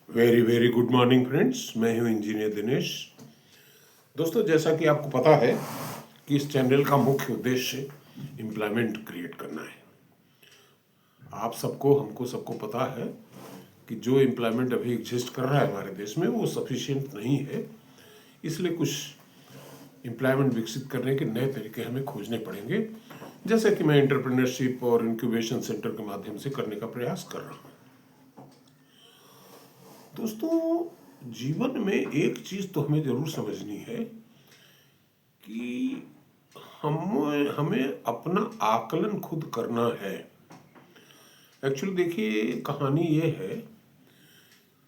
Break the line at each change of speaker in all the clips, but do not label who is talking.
Very very good morning friends. मैं हूं engineer Dinesh. दोस्तों, जैसा कि आपको पता है कि इस चैनल का मुख्य उद्देश्य एम्प्लॉयमेंट क्रिएट करना है। आप सबको, हमको सबको पता है कि जो एम्प्लॉयमेंट अभी एग्जिस्ट कर रहा है हमारे देश में वो सफिशिएंट नहीं है। इसलिए कुछ एम्प्लॉयमेंट विकसित करने के नए तरीके हमें खोजने पड़ेंगे, जैसे कि मैं एंटरप्रेन्योरशिप और इंक्यूबेशन सेंटर के माध्यम से करने का प्रयास कर रहा हूँ। दोस्तों, जीवन में एक चीज तो हमें जरूर समझनी है कि हमें अपना आकलन खुद करना है। एक्चुअली देखिए, कहानी ये है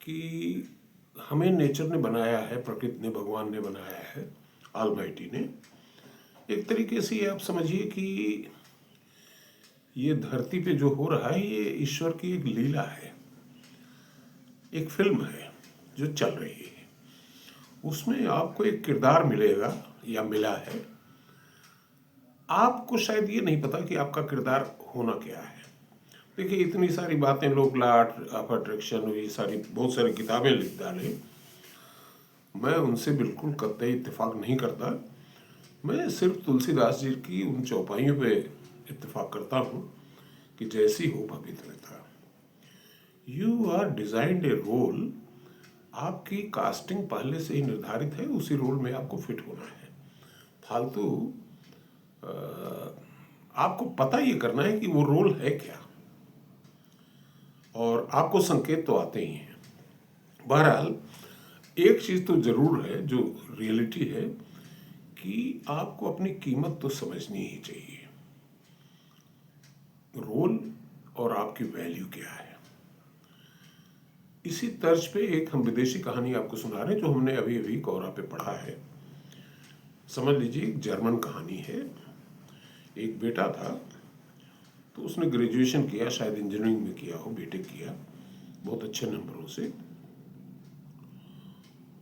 कि हमें नेचर ने बनाया है, प्रकृति ने, भगवान ने बनाया है, ऑलमाइटी ने। एक तरीके से ये आप समझिए कि ये धरती पे जो हो रहा है ये ईश्वर की एक लीला है, एक फिल्म है जो चल रही है। उसमें आपको एक किरदार मिलेगा या मिला है। आपको शायद ये नहीं पता कि आपका किरदार होना क्या है। देखिए, इतनी सारी बातें लोग, लॉ ऑफ अट्रैक्शन, ये सारी बहुत सारी किताबें लिख डाले, मैं उनसे बिल्कुल कतई इत्तेफाक नहीं करता। मैं सिर्फ तुलसीदास जी की उन चौपाइयों पे इत्तेफाक करता हूँ कि जैसी हो पवित्रता। You are designed a role. आपकी कास्टिंग पहले से ही निर्धारित है, उसी रोल में आपको फिट होना है। फालतू आपको पता ये करना है कि वो रोल है क्या, और आपको संकेत तो आते ही हैं। बहरहाल, एक चीज तो जरूर है जो रियलिटी है कि आपको अपनी कीमत तो समझनी ही चाहिए। रोल और आपकी वैल्यू क्या है। इसी तर्ज पे एक हम विदेशी कहानी आपको सुना रहे हैं जो हमने अभी अभी कोरा पे पढ़ा है। समझ लीजिए, एक जर्मन कहानी है। एक बेटा था, तो उसने ग्रेजुएशन किया, शायद इंजीनियरिंग में किया हो, बीटेक किया बहुत अच्छे नंबरों से।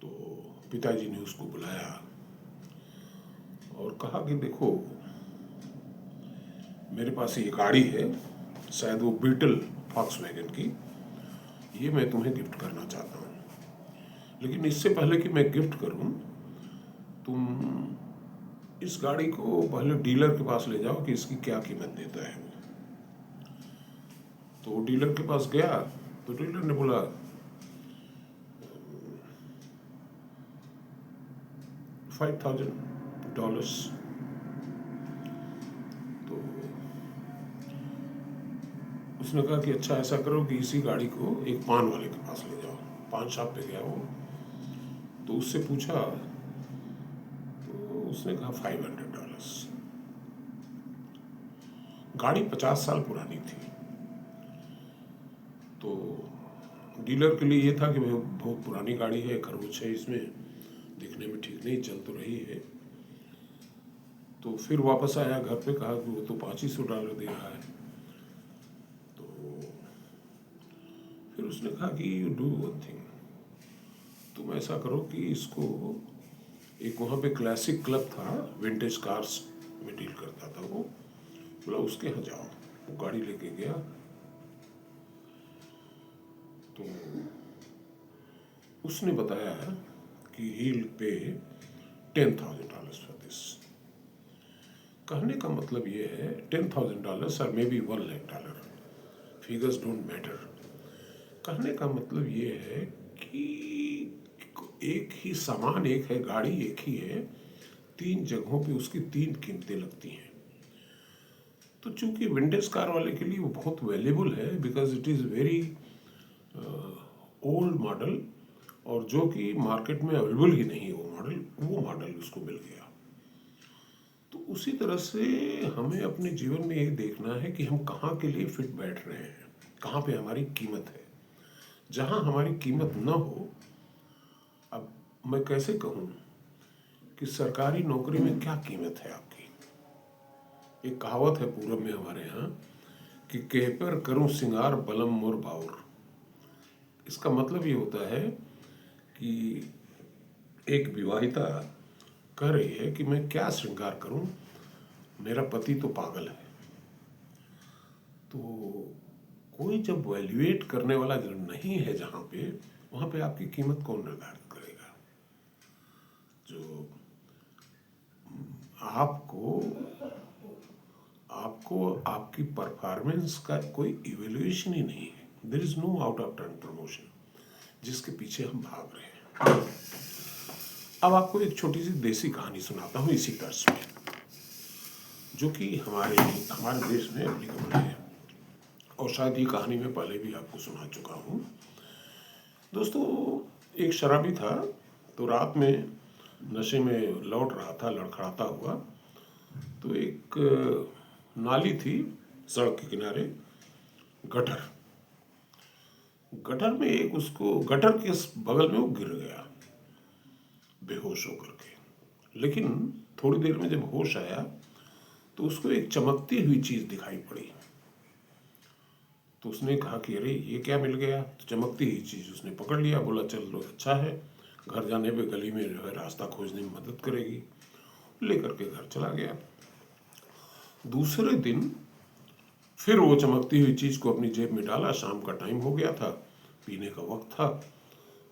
तो पिताजी ने उसको बुलाया और कहा कि देखो, मेरे पास ये गाड़ी है, शायद वो बीटल फॉक्सवैगन की, ये मैं तुम्हें गिफ्ट करना चाहता हूँ। लेकिन इससे पहले कि मैं गिफ्ट करूँ, तुम इस गाड़ी को पहले डीलर के पास ले जाओ कि इसकी क्या कीमत देता है वो। तो वो डीलर के पास गया, तो डीलर ने बोला $5,000। तो उसने कहा कि अच्छा, ऐसा करो कि इसी गाड़ी को एक पान वाले के पास ले जाओ। पान शॉप पे गया वो, तो उससे पूछा, तो उसने कहा $500। गाड़ी 50 साल पुरानी थी। तो डीलर के लिए ये था कि भाई बहुत पुरानी गाड़ी है, खरोच है इसमें, दिखने में ठीक नहीं, चल तो रही है। तो फिर वापस आया घर पे, कहा कि वो तो $2500 दे रहा है। तो फिर उसने कहा कि यू डू वन थिंग, तुम ऐसा करो कि इसको, एक वहाँ पे क्लासिक क्लब था, विंटेज कार्स में डील करता था वो, बोला उसके यहाँ जाओ। वो गाड़ी लेके गया। तो उसने बताया कि he will pay $10,000 for this. कहने का मतलब ये है, $10,000 और may be $1,00,000, figures don't matter. कहने का मतलब ये है कि एक ही सामान, एक है गाड़ी, एक ही है, 3 जगहों पे उसकी 3 कीमतें लगती हैं। तो चूंकि विंटेज कार वाले के लिए वो बहुत वैल्यूबल है, because it is very old model, और जो कि मार्केट में अवेलेबल ही नहीं है वो मॉडल उसको मिल गया। तो उसी तरह से हमें अपने जीवन में ये देखना है कि हम कहाँ के लिए फिट बैठ रहे हैं, कहाँ पे हमारी कीमत है। जहाँ हमारी कीमत न हो, अब मैं कैसे कहूँ कि सरकारी नौकरी में क्या कीमत है आपकी। एक कहावत है पूरब में हमारे यहाँ कि केपर करूं सिंगार बलम मोर बाउर। इसका मतलब ये होता है कि एक विवाहिता कह रही है कि मैं क्या श्रृंगार करूं, मेरा पति तो पागल है। तो कोई जब वैल्यूएट करने वाला जब नहीं है जहाँ पे, वहाँ पे आपकी कीमत कौन निर्धारित करेगा? जो आपको आपको आपकी परफॉर्मेंस का कोई इवेल्युएशन ही नहीं है। There is no out of turn promotion जिसके पीछे हम भाग रहे हैं। अब आपको एक छोटी सी देसी कहानी सुनाता हूँ इसी तर्ज में, जो कि हमारे देश में एप्लीकेबल है, और शायद ये कहानी मैं पहले भी आपको सुना चुका हूँ। दोस्तों, एक शराबी था, तो रात में नशे में लौट रहा था लड़खड़ाता हुआ, तो एक नाली थी सड़क के किनारे, गटर में एक उसको गटर के बगल में वो गिर गया बेहोश होकर के। लेकिन थोड़ी देर में जब होश आया तो उसको एक चमकती हुई चीज दिखाई पड़ी। तो उसने कहा कि अरे ये क्या मिल गया? तो चमकती हुई चीज उसने पकड़ लिया, बोला चल लो अच्छा है, घर जाने पे गली में जो है रास्ता खोजने में मदद करेगी। लेकर के घर चला गया। दूसरे दिन फिर वो चमकती हुई चीज को अपनी जेब में डाला। शाम का टाइम हो गया था, पीने का वक्त था,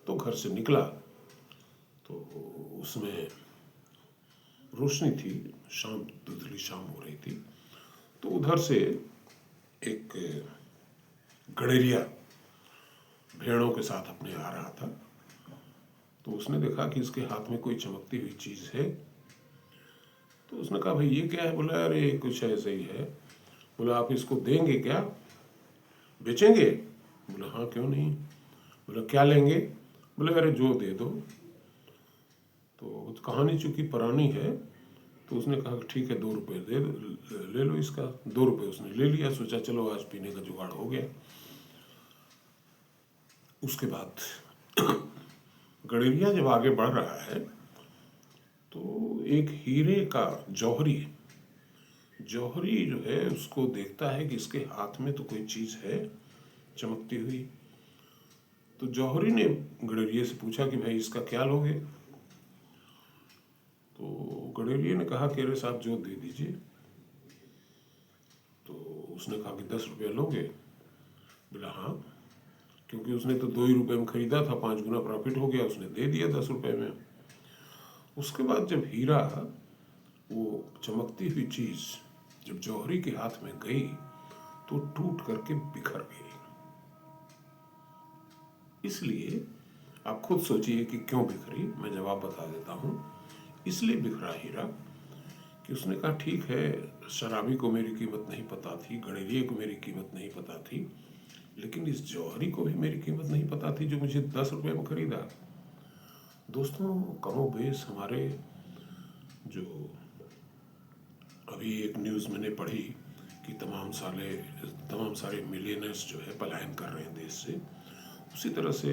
तो घर से निकला तो उसमें रोशनी थी, शाम धुंधली शाम हो रही थी। तो उधर से एक गड़ेरिया भेड़ों के साथ अपने आ रहा था। तो उसने देखा कि इसके हाथ में कोई चमकती हुई चीज है। तो उसने कहा भाई ये क्या है? बोला अरे कुछ ऐसे ही है। बोला आप इसको देंगे क्या, बेचेंगे? बोला हाँ क्यों नहीं। बोला क्या लेंगे? बोले अरे जो दे दो। तो कहानी चूंकि पुरानी है तो उसने कहा ठीक है 2 रुपये ले लो इसका। 2 रुपये उसने ले लिया, सोचा चलो आज पीने का जुगाड़ हो गया। उसके बाद गड़ेरिया जब आगे बढ़ रहा है तो एक हीरे का जौहरी जो है उसको देखता है कि इसके हाथ में तो कोई चीज है चमकती हुई। तो जौहरी ने गड़ेरिया से पूछा कि भाई इसका क्या लोगे? तो गड़ेरिया ने कहा कि अरे साहब जो दे दीजिए। तो उसने कहा कि 10 रुपये लोगे? बोला हाँ, क्योंकि उसने तो 2 ही रुपये में खरीदा था, 5 गुना प्रॉफिट हो गया, उसने दे दिया 10 रुपये में। उसके बाद जब हीरा, वो चमकती हुई चीज जब जौहरी के हाथ में गई तो टूट करके बिखर गई। इसलिए आप खुद सोचिए कि क्यों बिखरी। मैं जवाब बता देता हूँ। इसलिए बिखरा हीरा कि उसने कहा ठीक है, शराबी को मेरी कीमत नहीं पता थी, गड़ेरिये को मेरी कीमत नहीं पता थी, लेकिन इस जौहरी को भी मेरी कीमत नहीं पता थी जो मुझे 10 रुपये में खरीदा। दोस्तों, कमोबेश हमारे जो अभी एक न्यूज़ मैंने पढ़ी कि तमाम सारे मिलियनर्स जो है पलायन कर रहे हैं देश से, उसी तरह से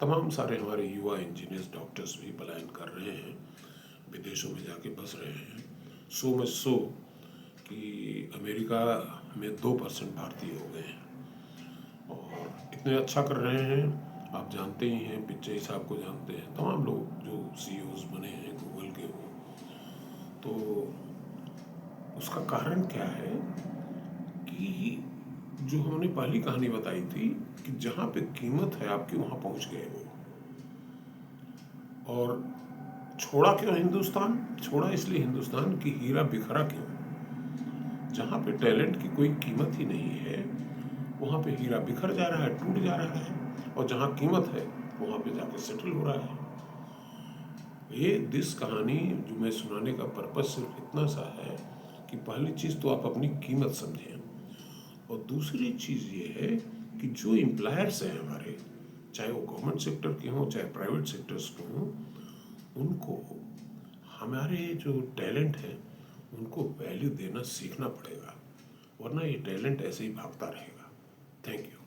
तमाम सारे हमारे युवा इंजीनियर्स डॉक्टर्स भी पलायन कर रहे हैं, विदेशों में जाके बस रहे हैं। सो मच सो कि अमेरिका में 2% भारतीय हो गए हैं और इतने अच्छा कर रहे हैं। आप जानते ही हैं, पिच्चई साहब को जानते हैं, तमाम लोग जो CEOs बने हैं गूगल के, वो तो उसका कारण क्या है कि जो हमने पहली कहानी बताई थी कि जहाँ पे कीमत है आपकी वहाँ पहुँच गए वो। और छोड़ा क्यों हिंदुस्तान? छोड़ा इसलिए हिंदुस्तान कि हीरा बिखरा क्यों? जहाँ पे टैलेंट की कोई कीमत ही नहीं है वहाँ पे हीरा बिखर जा रहा है, टूट जा रहा है, और जहाँ कीमत है वहाँ पे जाके सेटल हो रहा है। ये दिस कहानी जो मैं सुनाने का पर्पस सिर्फ इतना सा है कि पहली चीज़ तो आप अपनी कीमत समझें, और दूसरी चीज़ ये है कि जो एम्प्लॉयर्स हैं हमारे, चाहे वो गवर्नमेंट सेक्टर के हों चाहे प्राइवेट सेक्टर्स के हों, उनको हमारे जो टैलेंट है उनको वैल्यू देना सीखना पड़ेगा, वरना ये टैलेंट ऐसे ही भागता रहेगा। Thank you.